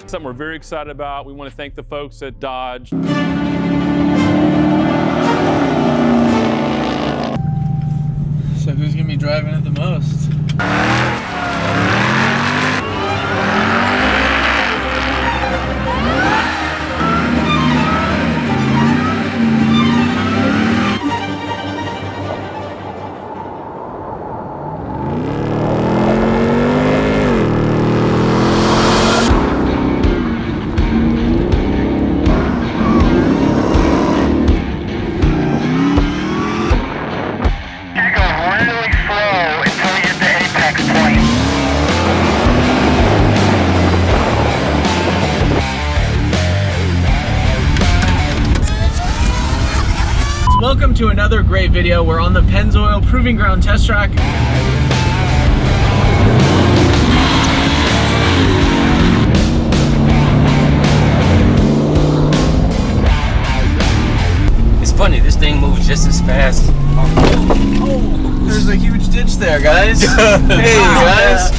Something we're very excited about. We want to thank the folks at Dodge. So who's gonna be driving it the most? Welcome to another great video. We're on the Pennzoil Proving Ground test track. It's funny, this thing moves just as fast. Oh, there's a huge ditch there, guys. Hey, guys.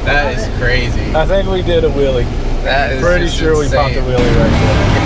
That is crazy. I think we did a wheelie. That is pretty sure insane. We popped a wheelie right there.